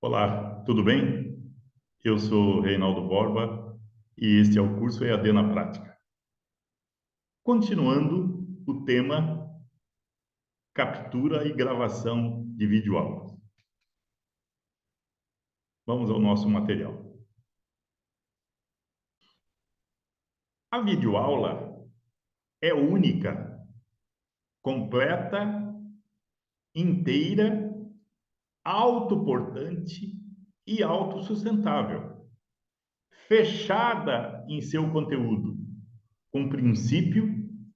Olá, tudo bem? Eu sou Reinaldo Borba e este é o curso EAD na Prática. Continuando o tema captura e gravação de videoaulas. Vamos ao nosso material. A videoaula é única, completa, inteira, autoportante e autossustentável, fechada em seu conteúdo, com princípio,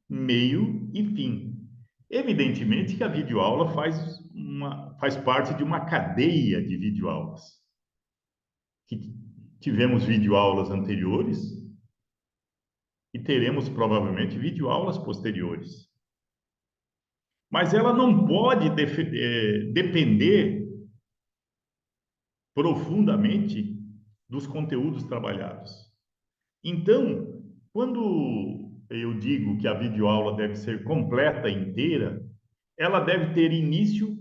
meio e fim. Evidentemente que a videoaula faz parte de uma cadeia de videoaulas. Que tivemos videoaulas anteriores e teremos provavelmente videoaulas posteriores. Mas ela não pode depender profundamente dos conteúdos trabalhados. Então, quando eu digo que a videoaula deve ser completa, inteira, ela deve ter início,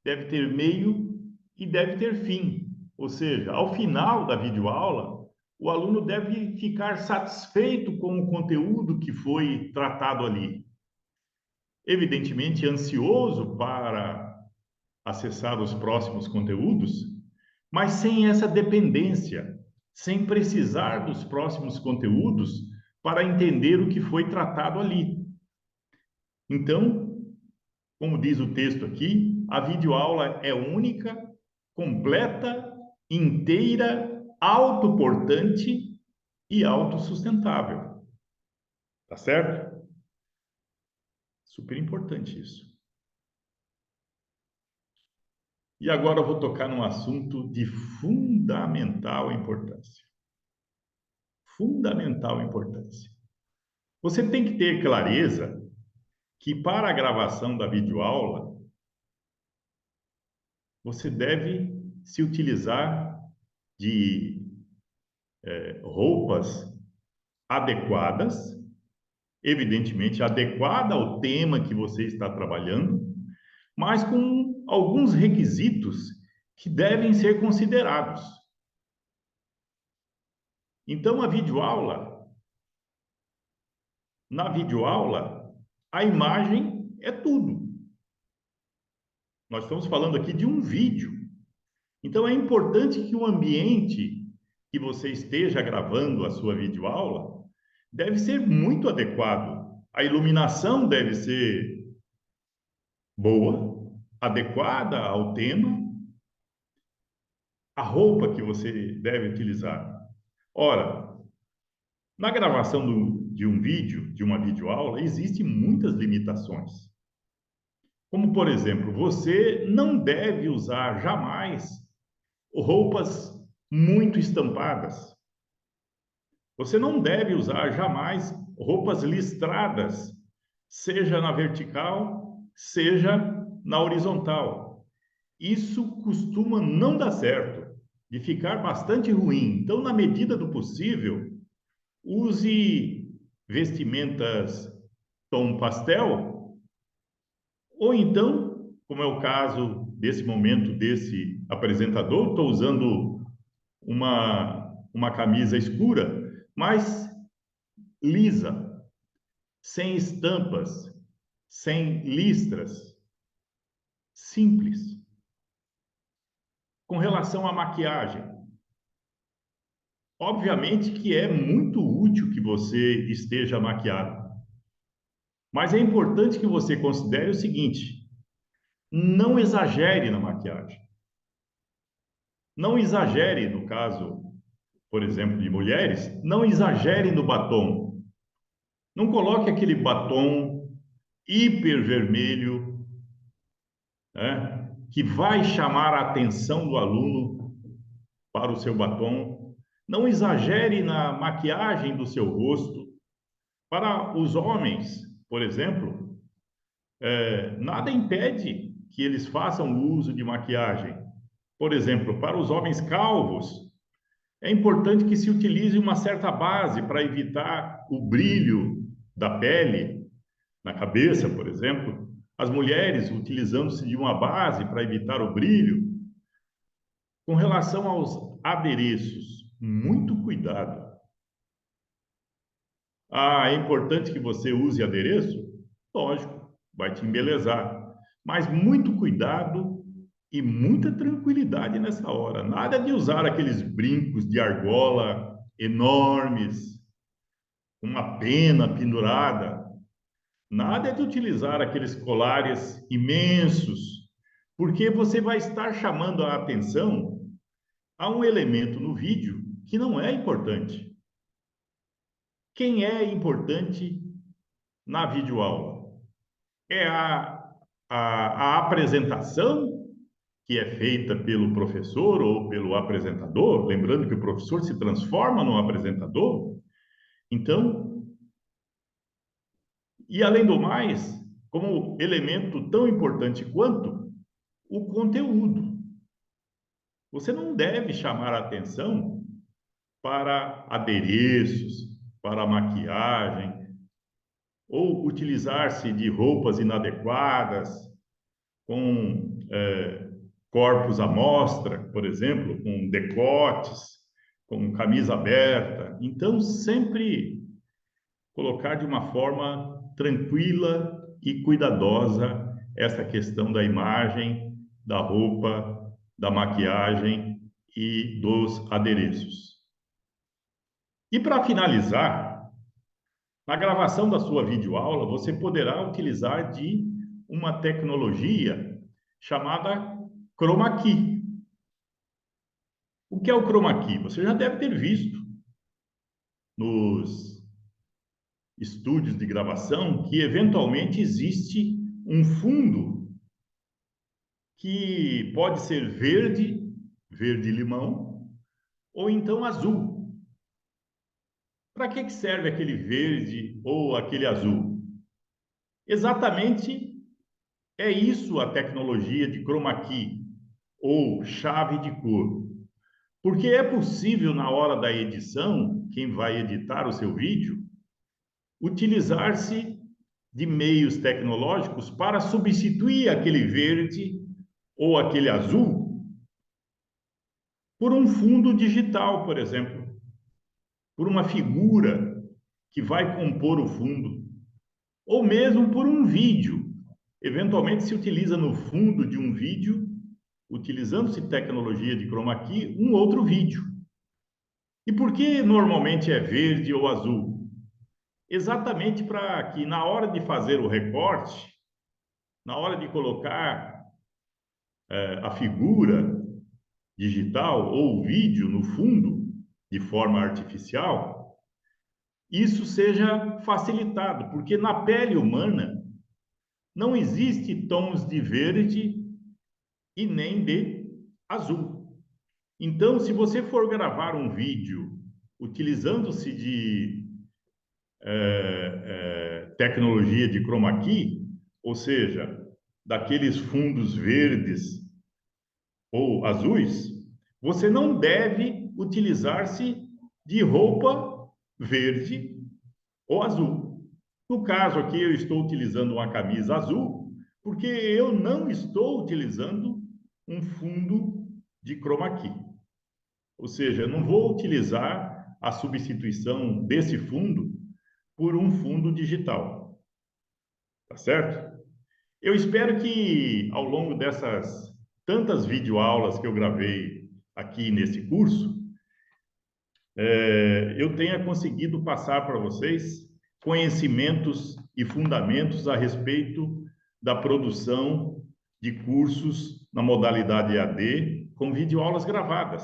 deve ter meio e deve ter fim. Ou seja, ao final da videoaula, o aluno deve ficar satisfeito com o conteúdo que foi tratado ali. Evidentemente, ansioso para acessar os próximos conteúdos, mas sem essa dependência, sem precisar dos próximos conteúdos para entender o que foi tratado ali. Então, como diz o texto aqui, a videoaula é única, completa, inteira, autoportante e autossustentável. Tá certo? Super importante isso. E agora eu vou tocar num assunto de fundamental importância. Fundamental importância. Você tem que ter clareza que para a gravação da videoaula, você deve se utilizar de roupas adequadas, evidentemente adequada ao tema que você está trabalhando, mas com alguns requisitos que devem ser considerados. Então, na videoaula, a imagem é tudo. Nós estamos falando aqui de um vídeo. Então, é importante que o ambiente que você esteja gravando a sua videoaula deve ser muito adequado. A iluminação deve ser boa, adequada ao tema, a roupa que você deve utilizar. Ora, na gravação de um vídeo, de uma videoaula, existem muitas limitações. Como, por exemplo, você não deve usar jamais roupas muito estampadas. Você não deve usar jamais roupas listradas, seja na vertical, seja na horizontal. Isso costuma não dar certo, de ficar bastante ruim. Então, na medida do possível, use vestimentas tom pastel, ou então, como é o caso desse momento desse apresentador, estou usando uma camisa escura, mas lisa, sem estampas, sem listras, simples. Com relação à maquiagem, obviamente que é muito útil que você esteja maquiado, mas é importante que você considere o seguinte: não exagere na maquiagem. Não exagere, no caso, por exemplo, de mulheres, não exagere no batom. Não coloque aquele batom hiper vermelho, né, que vai chamar a atenção do aluno para o seu batom. Não exagere na maquiagem do seu rosto. Para os homens, por exemplo, nada impede que eles façam uso de maquiagem. Por exemplo, para os homens calvos, é importante que se utilize uma certa base para evitar o brilho da pele na cabeça, por exemplo. As mulheres utilizando-se de uma base para evitar o brilho. Com relação aos adereços, muito cuidado. Ah, é importante que você use adereço? Lógico, vai te embelezar. Mas muito cuidado e muita tranquilidade nessa hora. Nada de usar aqueles brincos de argola enormes, uma pena pendurada. Nada de utilizar aqueles colares imensos, porque você vai estar chamando a atenção a um elemento no vídeo que não é importante. Quem é importante na videoaula? É a apresentação que é feita pelo professor ou pelo apresentador, lembrando que o professor se transforma no apresentador. Então, e além do mais, como elemento tão importante quanto o conteúdo. Você não deve chamar a atenção para adereços, para maquiagem, ou utilizar-se de roupas inadequadas, com corpos à mostra, por exemplo, com decotes, com camisa aberta. Então, sempre colocar de uma forma tranquila e cuidadosa essa questão da imagem, da roupa, da maquiagem e dos adereços. E para finalizar, na gravação da sua videoaula, você poderá utilizar de uma tecnologia chamada Chroma Key. O que é o Chroma Key? Você já deve ter visto nos estúdios de gravação que eventualmente existe um fundo que pode ser verde, verde-limão, ou então azul. Para que serve aquele verde ou aquele azul? Exatamente é isso a tecnologia de chroma key ou chave de cor. Porque é possível, na hora da edição, quem vai editar o seu vídeo, utilizar-se de meios tecnológicos para substituir aquele verde ou aquele azul por um fundo digital, por exemplo, por uma figura que vai compor o fundo, ou mesmo por um vídeo. Eventualmente se utiliza no fundo de um vídeo, utilizando-se tecnologia de chroma key, um outro vídeo. E por que normalmente é verde ou azul? Exatamente para que na hora de fazer o recorte, na hora de colocar a figura digital ou o vídeo no fundo de forma artificial, isso seja facilitado, porque na pele humana não existe tons de verde e nem de azul. Então, se você for gravar um vídeo utilizando-se de tecnologia de chroma key, ou seja, daqueles fundos verdes ou azuis, você não deve utilizar-se de roupa verde ou azul. No caso aqui, eu estou utilizando uma camisa azul, porque eu não estou utilizando um fundo de chroma key. Ou seja, eu não vou utilizar a substituição desse fundo por um fundo digital. Tá certo? Eu espero que ao longo dessas tantas videoaulas que eu gravei aqui nesse curso, eu tenha conseguido passar para vocês conhecimentos e fundamentos a respeito da produção de cursos na modalidade EAD com videoaulas gravadas.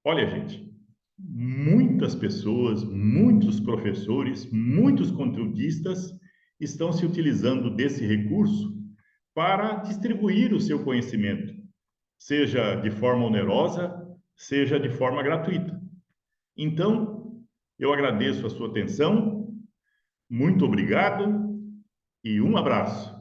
Olha, gente, muitas pessoas, muitos professores, muitos conteudistas estão se utilizando desse recurso para distribuir o seu conhecimento, seja de forma onerosa, seja de forma gratuita. Então, eu agradeço a sua atenção, muito obrigado e um abraço.